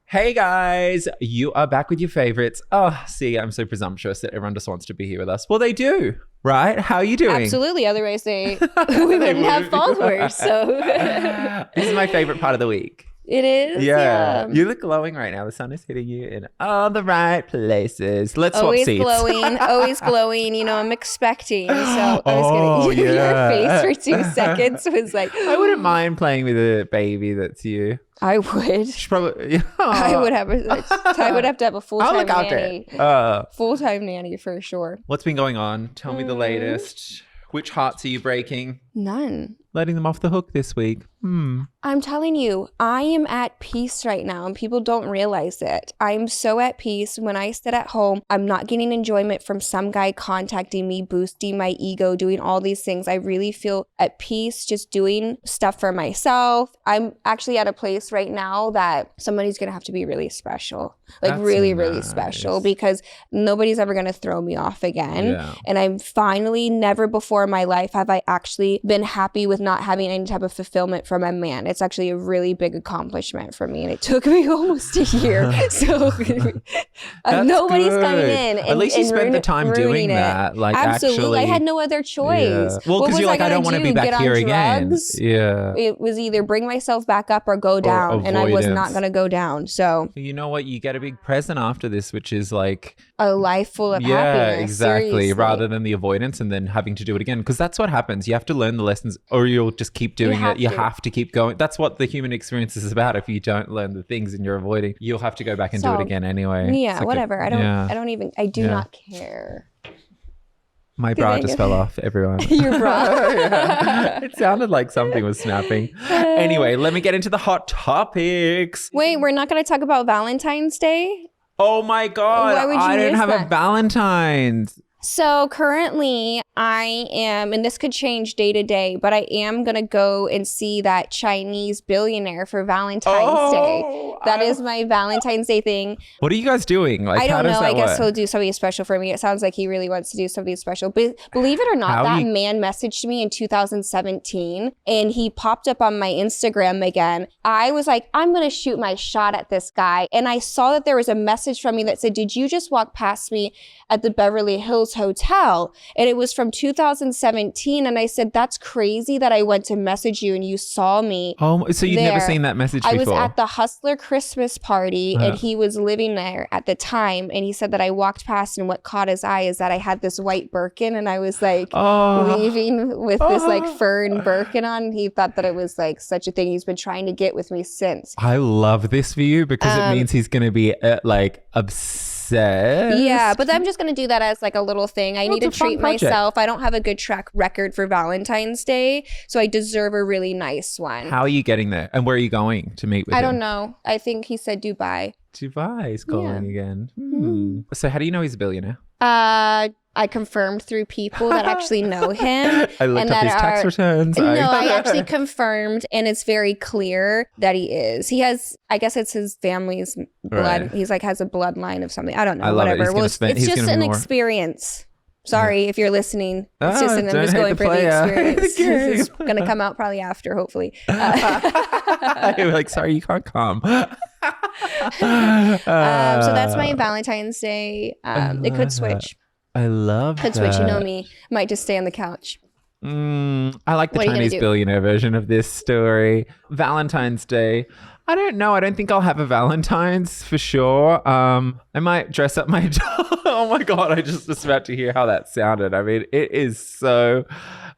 Hey guys, you are back with your favorites. Oh, see, I'm so presumptuous that everyone just wants to be here with us. Well, they do, right? How are you doing? Absolutely. Otherwise, we wouldn't have followers. So this is my favorite part of the week. It is. Yeah. You look glowing right now. The sun is hitting you in all the right places. Let's swap seats. Always glowing. You know, I'm expecting. So I was going to your face for 2 seconds was like. I wouldn't mind playing with a baby that's you. I would. Probably. I would have to have a full-time nanny. Full-time nanny for sure. What's been going on? Tell me the latest. Which hearts are you breaking? None. Letting them off the hook this week. I'm telling you, I am at peace right now and people don't realize it. I'm so at peace. When I sit at home, I'm not getting enjoyment from some guy contacting me, boosting my ego, doing all these things. I really feel at peace just doing stuff for myself. I'm actually at a place right now that somebody's going to have to be really special. Like that's really, nice. Really special because nobody's ever going to throw me off again. Yeah. And I'm finally, never before in my life have I actually been happy with not having any type of fulfillment from a man. It's actually a really big accomplishment for me and it took me almost a year. So nobody's good. Coming in and, at least you spent the time doing that. Like absolutely. Actually, I had no other choice. Yeah. Well, because you're like, I don't want to be back here again. Yeah. It was either bring myself back up or go down, and I was not going to go down. So you know what? You get a big present after this, which is like a life full of happiness. Yeah, exactly. Seriously. Rather than the avoidance and then having to do it again. Because that's what happens. You have to learn the lessons or you'll just keep doing it. You have to keep going. That's what the human experience is about. If you don't learn the things and you're avoiding, you'll have to go back and do it again anyway. Yeah, like whatever. I do not care. My bra just fell off, everyone. Your bra? Yeah. It sounded like something was snapping. Anyway, let me get into the hot topics. Wait, we're not going to talk about Valentine's Day? Oh my God. I didn't have a Valentine's. So currently I am, and this could change day to day, but I am going to go and see that Chinese billionaire for Valentine's Day. That is my Valentine's Day thing. What are you guys doing? Like, I don't know. I guess work? he'll do something special for me. It sounds like he really wants to do something special. But believe it or not, man messaged me in 2017 and he popped up on my Instagram again. I was like, I'm going to shoot my shot at this guy. And I saw that there was a message from me that said, did you just walk past me at the Beverly Hills Hotel? And it was from 2017. And I said, that's crazy that I went to message you and you saw me. Oh, so you'd never seen that message before? I was at the Hustler Christmas party and he was living there at the time. And he said that I walked past and what caught his eye is that I had this white Birkin and I was like leaving with this like fur and Birkin on. And he thought that it was like such a thing. He's been trying to get with me since. I love this for you because it means he's going to be like obsessed. Yeah, but I'm just going to do that as like a little thing. I need to treat myself. I don't have a good track record for Valentine's Day, so I deserve a really nice one. How are you getting there? And where are you going to meet with him? I don't know. I think he said Dubai. Dubai is calling again. So how do you know he's a billionaire? I confirmed through people that actually know him. I looked up his tax returns. No, I actually confirmed, and it's very clear that he is. He has, I guess it's his family's blood. Right. He's like has a bloodline of something. I don't know. I love whatever. It's just an experience. Sorry if you're listening. It's just, and I'm just going for the experience. It's going to come out probably after, hopefully. You're like, sorry, you can't come. So that's my Valentine's Day. It could switch. I love Could switch. You know me. Might just stay on the couch. I like the Chinese billionaire version of this story. Valentine's Day. I don't know. I don't think I'll have a Valentine's for sure. I might dress up my doll. Oh my God. I just was about to hear how that sounded. I mean, it is so...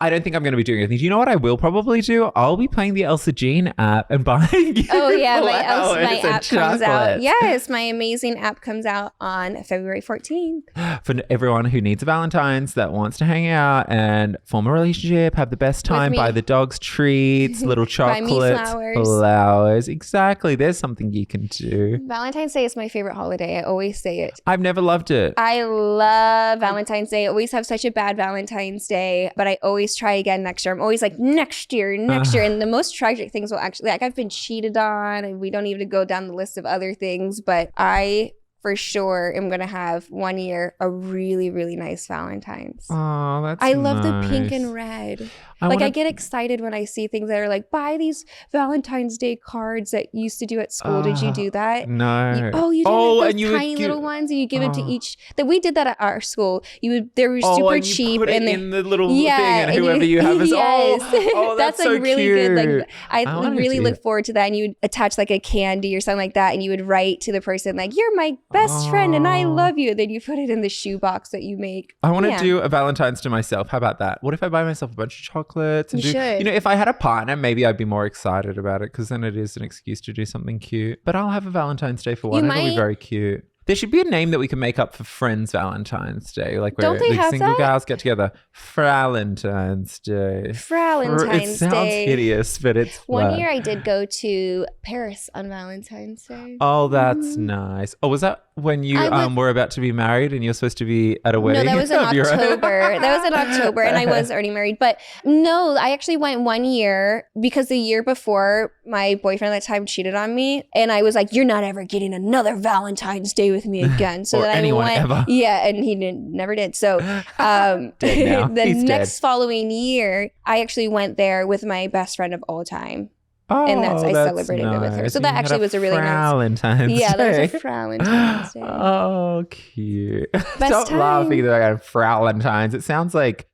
I don't think I'm going to be doing anything. Do you know what I will probably do? I'll be playing the Elsa Jean app and buying you my app comes out. Yes, my amazing app comes out on February 14th. For everyone who needs a Valentine's that wants to hang out and form a relationship, have the best time, buy the dogs treats, little chocolates, flowers. Exactly. There's something you can do. Valentine's Day is my favorite holiday. I always say it. I've never loved it. I love Valentine's Day. I always have such a bad Valentine's Day, but I always try again next year. I'm always like, next year. And the most tragic things will actually, like I've been cheated on and we don't even go down the list of other things, but I for sure am going to have one year a really, really nice Valentine's. Oh, that's I love the pink and red. I get excited when I see things that are like, buy these Valentine's Day cards that you used to do at school. Did you do that? No. You did those tiny little ones, and you give it to each. That we did that at our school. They were super and cheap, put it and in the little thing, and whoever you have is that's so like really cute. good. Like I really look forward to that. And you would attach like a candy or something like that, and you would write to the person like, "You're my best friend, and I love you." And then you put it in the shoebox that you make. I want to do a Valentine's to myself. How about that? What if I buy myself a bunch of chocolates? And if I had a partner, maybe I'd be more excited about it because then it is an excuse to do something cute. But I'll have a Valentine's Day for one. It'll be very cute. There should be a name that we can make up for Friends Valentine's Day. Like where the single gals get together. Valentine's Day. It sounds hideous, but it's fun. One year I did go to Paris on Valentine's Day. Oh, that's nice. Oh, was that when you were about to be married and you're supposed to be at a wedding? No, that was in October. That was in October and I was already married. But no, I actually went one year because the year before my boyfriend at the time cheated on me. And I was like, you're not ever getting another Valentine's Day with me again. So then I went. Ever. Yeah, and he never did. So the next following year, I actually went there with my best friend of all time. Oh, and I celebrated it with her. So that actually was a really nice Valentine's Day. Yeah, that was a Valentine's Day. Oh, cute. Stop laughing that I got Valentine's. It sounds like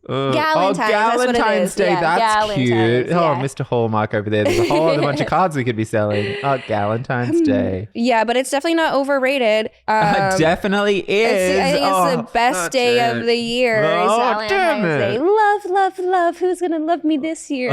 Galentine's Day. Yeah, that's cute. Yeah. Oh, Mr. Hallmark over there. There's a whole other bunch of cards we could be selling. Oh, Galentine's Day. Yeah, but it's definitely not overrated. It definitely is. I think it's the best day of the year. Is Valentine's Day. Love, love, love. Who's gonna love me this year?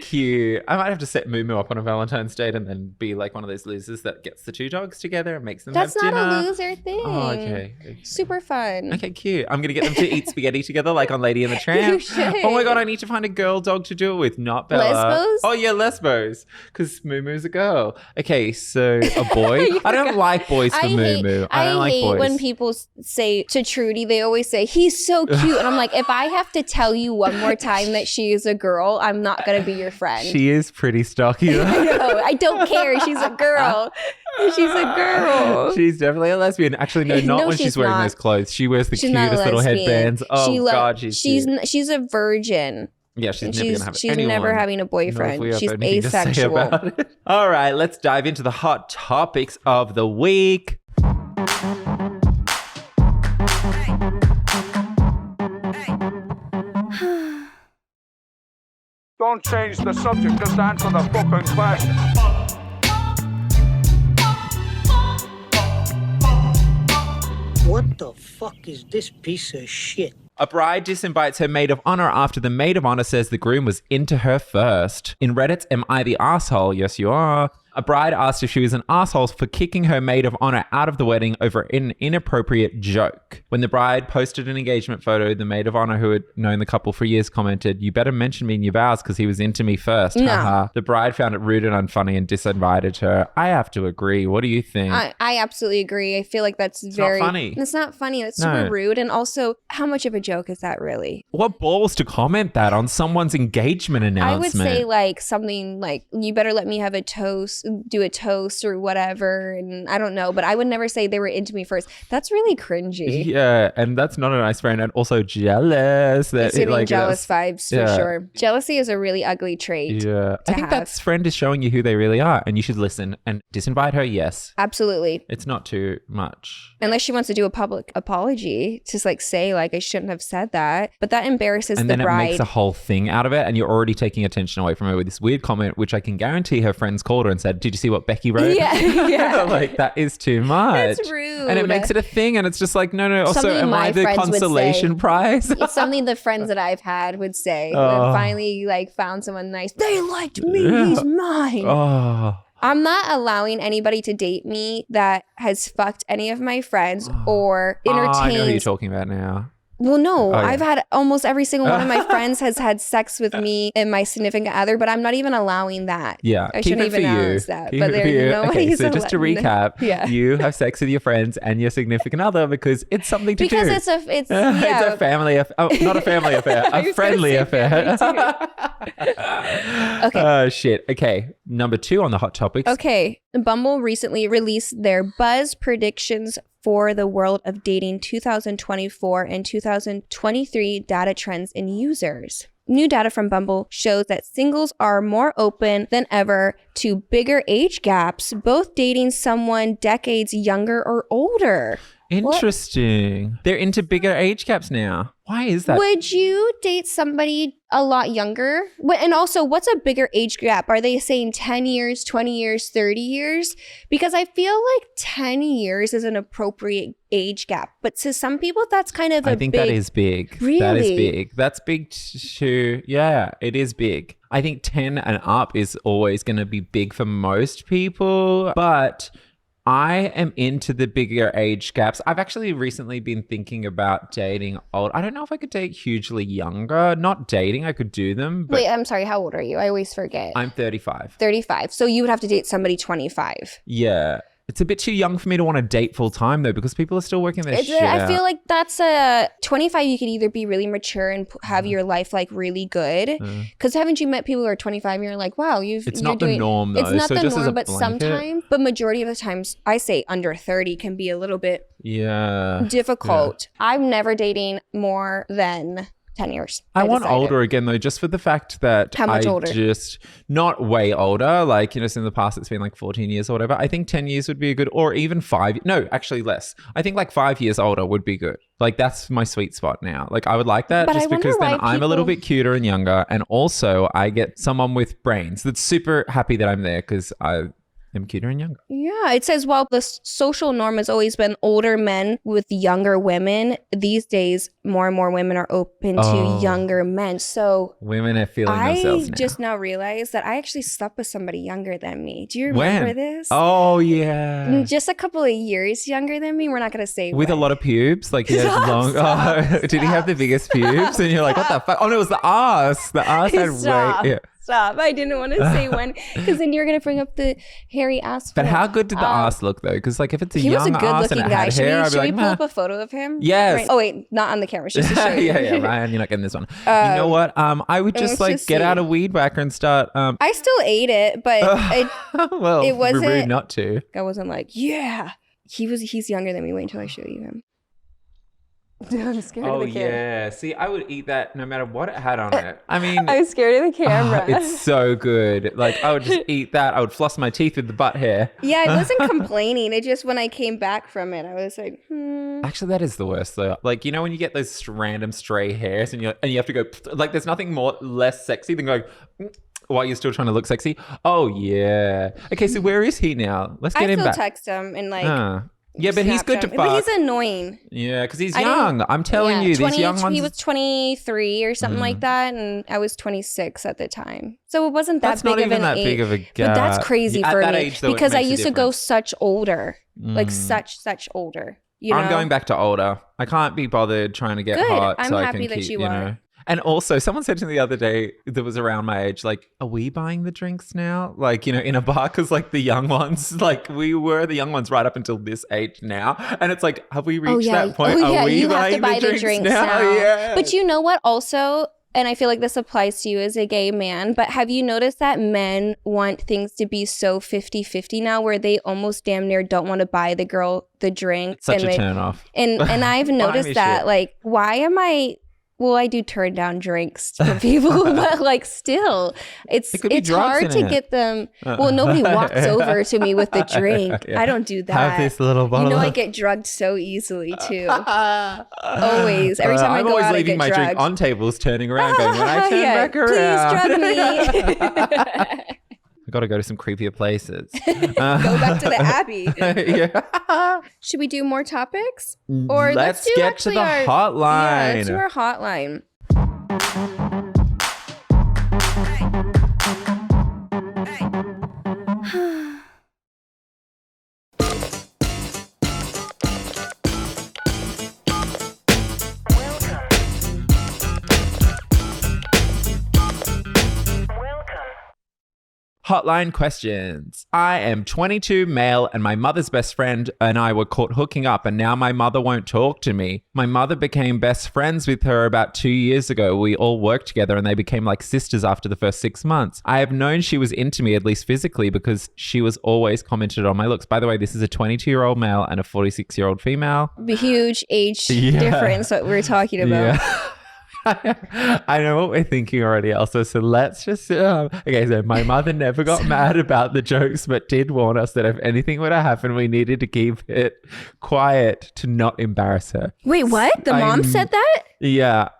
Cute. I might have to set Moo up on a Valentine's date and then be like one of those losers that gets the two dogs together and makes them have dinner. That's not a loser thing. Oh, okay. Super fun. Okay, cute. I'm gonna get them to eat spaghetti together like on Lady and the Tramp. You should. Oh my God, I need to find a girl dog to do it with, not Bella. Lesbos? Oh yeah, Lesbos. Because Moo-Moo's a girl. Okay, so a boy. I don't like boys for Moo-Moo. I don't like boys. I hate when people say to Trudy, they always say, he's so cute. And I'm like, if I have to tell you one more time that she is a girl, I'm not going to be your friend. She is pretty stocky. No, I don't care. She's a girl. She's a girl. She's definitely a lesbian. Actually, no, when she's wearing those clothes. She wears the cutest little headbands. Oh God, she's a virgin. Yeah, she's never gonna have She's never having a boyfriend. She's asexual. All right, let's dive into the hot topics of the week. Don't change the subject, just answer the fucking question. What the fuck is this piece of shit? A bride disinvites her maid of honor after the maid of honor says the groom was into her first. In Reddit's Am I the Asshole? Yes, you are. A bride asked if she was an asshole for kicking her maid of honor out of the wedding over an inappropriate joke. When the bride posted an engagement photo, the maid of honor, who had known the couple for years, commented, "You better mention me in your vows because he was into me first." No. The bride found it rude and unfunny and disinvited her. I have to agree. What do you think? I absolutely agree. I feel like that's not funny. It's not funny. That's super rude. And also, how much of a joke is that really? What balls to comment that on someone's engagement announcement? I would say like something like, you better let me have a toast, do a toast or whatever. And I don't know, but I would never say they were into me first. That's really cringy. Yeah, and that's not a nice friend. And also jealous. It's giving jealous vibes for sure. Jealousy is a really ugly trait. Yeah. I think that friend is showing you who they really are and you should listen and disinvite her, yes. Absolutely. It's not too much. Unless she wants to do a public apology, just like say like, I shouldn't have said that. But that embarrasses the bride. And then it makes a whole thing out of it and you're already taking attention away from her with this weird comment, which I can guarantee her friends called her and said, "Did you see what Becky wrote?" Yeah. Like, that is too much. That's rude. And it makes it a thing and it's just like, no. Also, am I the consolation prize? It's something the friends that I've had would say. When finally like found someone nice. They liked me. He's mine. I'm not allowing anybody to date me that has fucked any of my friends or entertained. I know who you're talking about now. Well, no, I've had almost every single one of my friends has had sex with me and my significant other, but I'm not even allowing that. Yeah, I shouldn't even announce that. But there's nobody's so just to recap, you have sex with your friends and your significant other because it's something to do. Because it's a family affair. Oh, not a family affair, a friendly affair. Okay. Oh, shit. Okay, number 2 on the hot topics. Okay, Bumble recently released their Buzz predictions for the world of dating 2024 and 2023 data trends and users. New data from Bumble shows that singles are more open than ever to bigger age gaps, both dating someone decades younger or older. Interesting. What? They're into bigger age gaps now. Why is that? Would you date somebody a lot younger? And also, what's a bigger age gap? Are they saying 10 years, 20 years, 30 years? Because I feel like 10 years is an appropriate age gap. But to some people, that's kind of I think that is big. Really? That is big. That's big too. Yeah, it is big. I think 10 and up is always going to be big for most people. But I am into the bigger age gaps. I've actually recently been thinking about dating old. I don't know if I could date hugely younger. Not dating, I could do them. But wait, I'm sorry. How old are you? I always forget. I'm 35. 35. So you would have to date somebody 25. Yeah. It's a bit too young for me to want to date full time though, because people are still working their shit out. I feel like that's a 25. You could either be really mature and have your life like really good. Because haven't you met people who are 25 and you're like, wow, it's not the norm though. It's not so the just norm, but blanket, sometimes, but majority of the times, I say under 30 can be a little bit difficult. Yeah. I'm never dating more than 10 years. I want older again though, just for the fact that how much older? Just not way older. Like, so in the past it's been like 14 years or whatever. I think 10 years would be a good, or even 5. No, actually less. I think like 5 years older would be good. Like that's my sweet spot now. Like I would like that, but just because then I'm a little bit cuter and younger, and also I get someone with brains that's super happy that I'm there because I'm cuter and younger. Yeah, it says while the social norm has always been older men with younger women, these days more and more women are open to younger men. So women are feeling themselves now. I just now realized that I actually slept with somebody younger than me. Do you remember this? Oh yeah, just a couple of years younger than me. We're not gonna say with when. a lot of pubes. Like he had long. Did he have the biggest pubes? And you're like, what the fuck? Oh no, it was the ass. The ass had way. Yeah. Stop. I didn't want to say when, because then you're going to bring up the hairy ass. But how good did the ass look though? Because like if it's a young ass and it had hair, should we pull up a photo of him? Yes. Right. Oh wait, not on the camera. It's just to show you. yeah, Ryan, you're not getting this one. You know what? I would just like get out a weed whacker and start. I still ate it, but well, it wasn't rude not to. I wasn't like, yeah. He's younger than me. Wait until I show you him. I'm scared of the camera. Oh yeah. See, I would eat that no matter what it had on it. I mean, I'm scared of the camera. It's so good. Like I would just eat that. I would floss my teeth with the butt hair. Yeah, I wasn't complaining. It just when I came back from it, I was like, Actually, that is the worst though. Like, when you get those random stray hairs and you have to go like there's nothing less sexy than going while you're still trying to look sexy. Oh yeah. Okay, so where is he now? Let's get him back. I still text him and like yeah, but he's good to fuck. But he's annoying. Yeah, because he's young. I'm telling you, these young ones. He was 23 or something like that, and I was 26 at the time. So it wasn't that big of an age. Big of a gap. But that's crazy for me age, though, because I used to go such older, like such older. I'm going back to older. I can't be bothered trying to get hot. I'm so happy I can that keep, you are. And also, someone said to me the other day that was around my age, like, are we buying the drinks now? Like, in a bar? Because, like, the young ones, like, we were the young ones right up until this age now. And it's like, have we reached that point? Are we you buying have to buy the drinks now. Yeah. But you know what? Also, and I feel like this applies to you as a gay man, but have you noticed that men want things to be so 50-50 now where they almost damn near don't want to buy the girl the drink? Such a turn off. And I've noticed that, like, why am I... Well, I do turn down drinks for people, but like still, it's hard to get them. Well, nobody walks over to me with the drink. Yeah. I don't do that. Have this little bottle. I get drugged so easily too. Always. Every time I go out, I get drugged. I'm always leaving my drink on tables, turning around, going, when I turn back around. Please drug me. I got to go to some creepier places. Go back to the Abbey. Yeah. Should we do more topics? Or let's get to the hotline. Yeah, let's do our hotline. Hotline questions. I am 22, male, and my mother's best friend and I were caught hooking up, and now my mother won't talk to me. My mother became best friends with her about 2 years ago. We all worked together and they became like sisters after the first 6 months. I have known she was into me, at least physically, because she was always commented on my looks. By the way, this is a 22-year-old male and a 46-year-old female. The huge age difference that we're talking about. Yeah. I know what we're thinking already, Elsa. So let's just... okay, so my mother never got mad about the jokes, but did warn us that if anything were to happen, we needed to keep it quiet to not embarrass her. Wait, what? The mom said that? Yeah.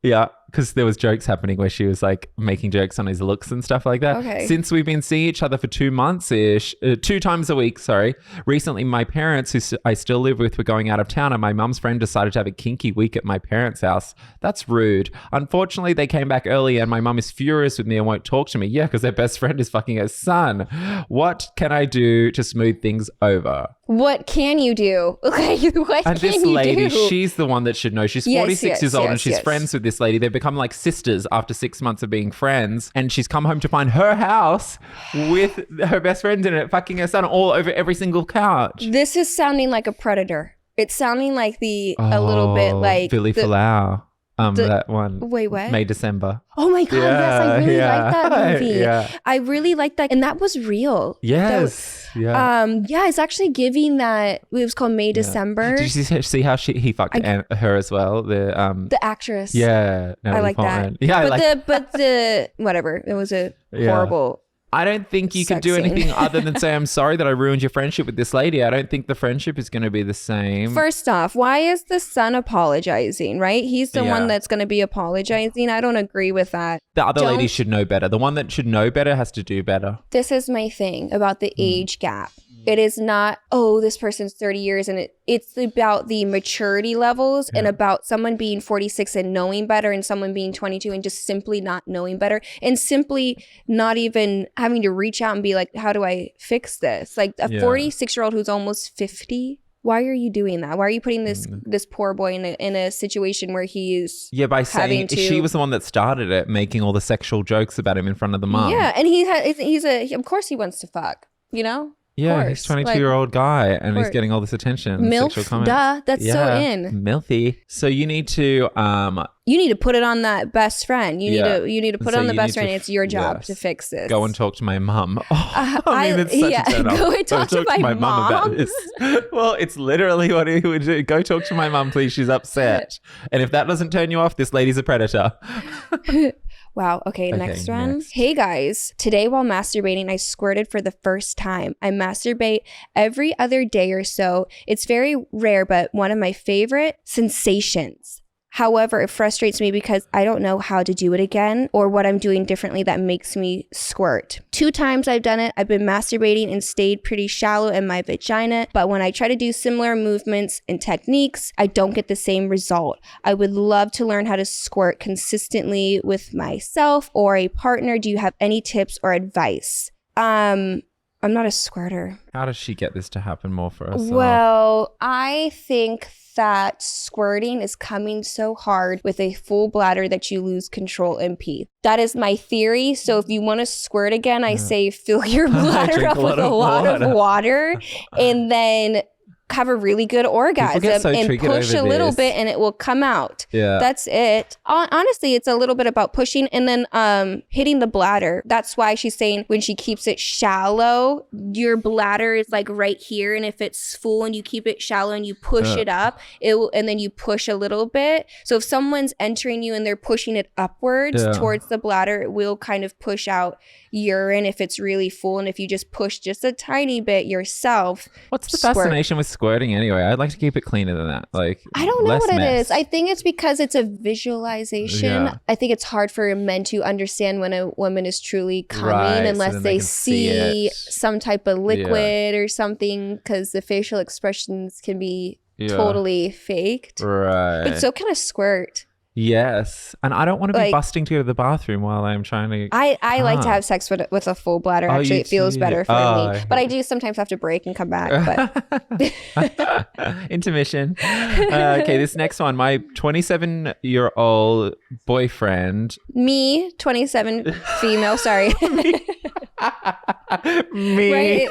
Yeah. Because there was jokes happening where she was like making jokes on his looks and stuff like that. Okay. Since we've been seeing each other for 2 months-ish, 2 times a week, sorry. Recently, my parents, who I still live with, were going out of town and my mum's friend decided to have a kinky week at my parents' house. That's rude. Unfortunately, they came back early and my mum is furious with me and won't talk to me. Yeah, because their best friend is fucking her son. What can I do to smooth things over? What can you do? Okay, what and can this you lady, do? she's the one that should know. She's 46 years old and she's friends with this lady. They've become like sisters after 6 months of being friends. And she's come home to find her house with her best friend in it, fucking her son all over every single couch. This is sounding like a predator. It's sounding like a little bit like Billy Falau. That one. Wait, what? May, December. Oh my God, yes, I really like that movie. Yeah. I really like that. And that was real. Yes. It's actually giving that, it was called May, December. Did you see how he fucked her as well? The actress. Yeah. I like Portman. that. Yeah. But the whatever. It was a horrible. I don't think you can do anything other than say, I'm sorry that I ruined your friendship with this lady. I don't think the friendship is going to be the same. First off, why is the son apologizing, right? He's the one that's going to be apologizing. I don't agree with that. The other lady should know better. The one that should know better has to do better. This is my thing about the age gap. It is not, this person's 30 years and it's about the maturity levels and about someone being 46 and knowing better and someone being 22 and just simply not knowing better and simply not even having to reach out and be like, how do I fix this? Like a 46-year-old who's almost 50. Why are you doing that? Why are you putting this poor boy in a situation where he's by saying she was the one that started it, making all the sexual jokes about him in front of the mom. Yeah, and of course he wants to fuck, you know? Yeah, he's a 22-year-old guy and he's getting all this attention. MILF, sexual comments. duh, that's so in. Milfy. So you need to... you need to put it on that best friend. You need to put it on the best friend. It's your job to fix this. Go and talk to my mum. It's such a turn off. Go and talk to my mom about this. Well, it's literally what he would do. Go talk to my mum, please. She's upset. And if that doesn't turn you off, this lady's a predator. Wow. Okay, next one. Hey guys, today while masturbating, I squirted for the first time. I masturbate every other day or so. It's very rare, but one of my favorite sensations. However, it frustrates me because I don't know how to do it again or what I'm doing differently that makes me squirt. 2 times I've done it. I've been masturbating and stayed pretty shallow in my vagina, but when I try to do similar movements and techniques, I don't get the same result. I would love to learn how to squirt consistently with myself or a partner. Do you have any tips or advice? I'm not a squirter. How does she get this to happen more for herself? Well, I think that squirting is coming so hard with a full bladder that you lose control and pee. That is my theory. So if you want to squirt again, I say fill your bladder up with a lot of water and then have a really good orgasm and push a little bit and it will come out. Yeah. That's it. Honestly, it's a little bit about pushing and then hitting the bladder. That's why she's saying when she keeps it shallow, your bladder is like right here. And if it's full and you keep it shallow and you push it up, it will, and then you push a little bit. So if someone's entering you and they're pushing it upwards towards the bladder, it will kind of push out urine if it's really full. And if you just push just a tiny bit yourself. What's the fascination with squirting anyway? I'd like to keep it cleaner than that. Like, I don't know what it is. I think it's because it's a visualization. Yeah. I think it's hard for men to understand when a woman is truly coming unless so they see some type of liquid or something, because the facial expressions can be totally faked. Right. But so can a squirt. Yes. And I don't want to be busting to go to the bathroom while I'm trying to... I like to have sex with a full bladder. Actually, it feels better for me. But I do sometimes have to break and come back. But Intermission. Okay, this next one. My 27-year-old boyfriend... Me, 27 female, sorry. Me. Right?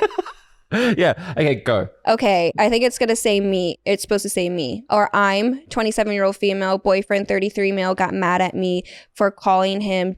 Yeah. Okay, go. Okay, I think it's going to say me. It's supposed to say me. Or I'm 27-year-old female, boyfriend 33 male got mad at me for calling him,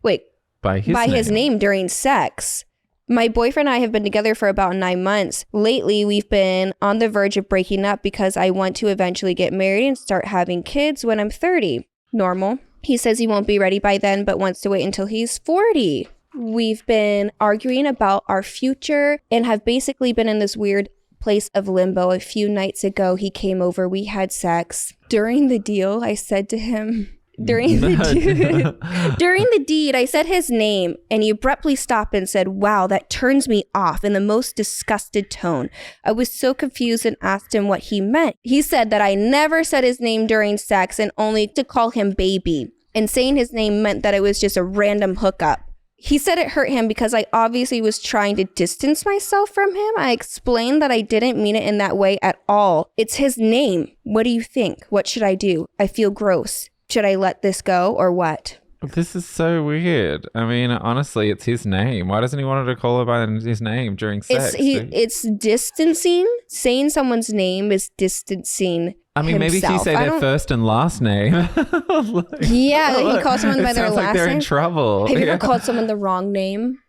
By his name during sex. My boyfriend and I have been together for about 9 months. Lately, we've been on the verge of breaking up because I want to eventually get married and start having kids when I'm 30. Normal. He says he won't be ready by then, but wants to wait until he's 40. We've been arguing about our future and have basically been in this weird place of limbo. A few nights ago, he came over. We had sex. During the deal, I said to him, during the deed, I said his name, and he abruptly stopped and said, "Wow, that turns me off," in the most disgusted tone. I was so confused and asked him what he meant. He said that I never said his name during sex and only to call him baby, and saying his name meant that it was just a random hookup. He said it hurt him because I obviously was trying to distance myself from him. I explained that I didn't mean it in that way at all. It's his name. What do you think? What should I do? I feel gross. Should I let this go or what? This is so weird. I mean, honestly, it's his name. Why doesn't he want her to call her by his name during sex? It's distancing. Saying someone's name is distancing. I mean, maybe if you say their first and last name. Yeah, he calls someone by their last name. Sounds like they're in trouble. Have you ever called someone the wrong name?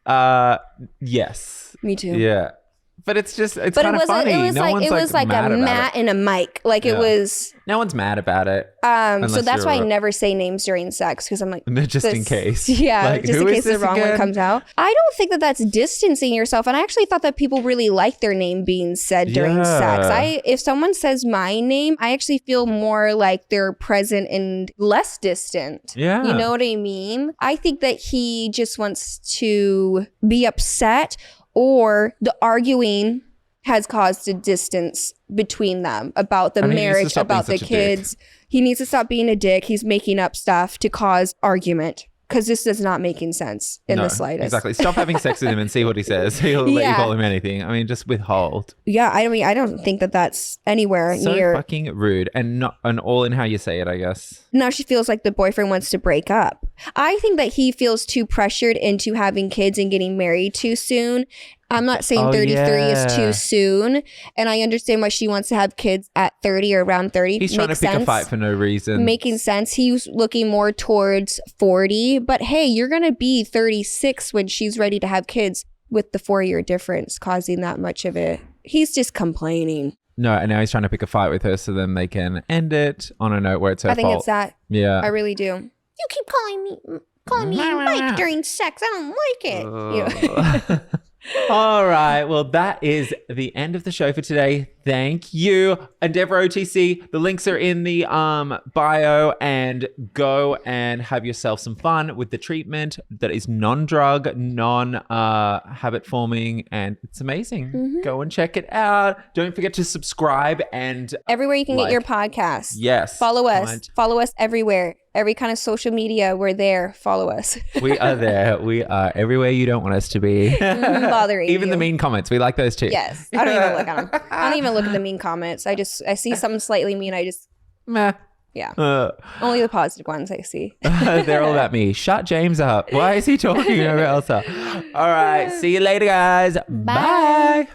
Yes. Me too. Yeah. But it's kind of funny. It was like a Matt and a Mike. Like it was. No one's mad about it. So that's why I never say names during sex because I'm like, just in case. Yeah, like, just in case the wrong one comes out. I don't think that that's distancing yourself. And I actually thought that people really like their name being said during sex. If someone says my name, I actually feel more like they're present and less distant. Yeah. You know what I mean? I think that he just wants to be upset, or the arguing has caused a distance between them about the marriage, about the kids. He needs to stop being a dick. He's making up stuff to cause argument because this is not making sense in the slightest. Exactly. Stop having sex with him and see what he says. He'll let you call him anything. I mean, just withhold. Yeah, I mean, I don't think that that's anywhere near. So fucking rude and all in how you say it, I guess. Now she feels like the boyfriend wants to break up. I think that he feels too pressured into having kids and getting married too soon. I'm not saying 33 is too soon. And I understand why she wants to have kids at 30 or around 30. He's trying to pick a fight for no reason. Making sense. He's looking more towards 40. But hey, you're going to be 36 when she's ready to have kids, with the 4-year difference causing that much of it. He's just complaining. No, and now he's trying to pick a fight with her so then they can end it on a note where it's her fault. I think it's that. Yeah. I really do. You keep calling me Mike during sex. I don't like it. All right. Well, that is the end of the show for today. Thank you, Endeavor OTC. The links are in the bio, and go and have yourself some fun with the treatment that is non-drug, non-habit forming, and it's amazing. Mm-hmm. Go and check it out. Don't forget to subscribe and everywhere you can get your podcast. Yes. Follow us. Follow us everywhere. Every kind of social media, we're there. Follow us. We are there. We are everywhere you don't want us to be. Bothering Even you. the mean comments. We like those too. Yes. I don't even look at them. I don't even look at the mean comments. I see something slightly mean. I just... Meh. Yeah. Only the positive ones I see. They're all about me. Shut James up. Why is he talking over Elsa? All right. See you later, guys. Bye.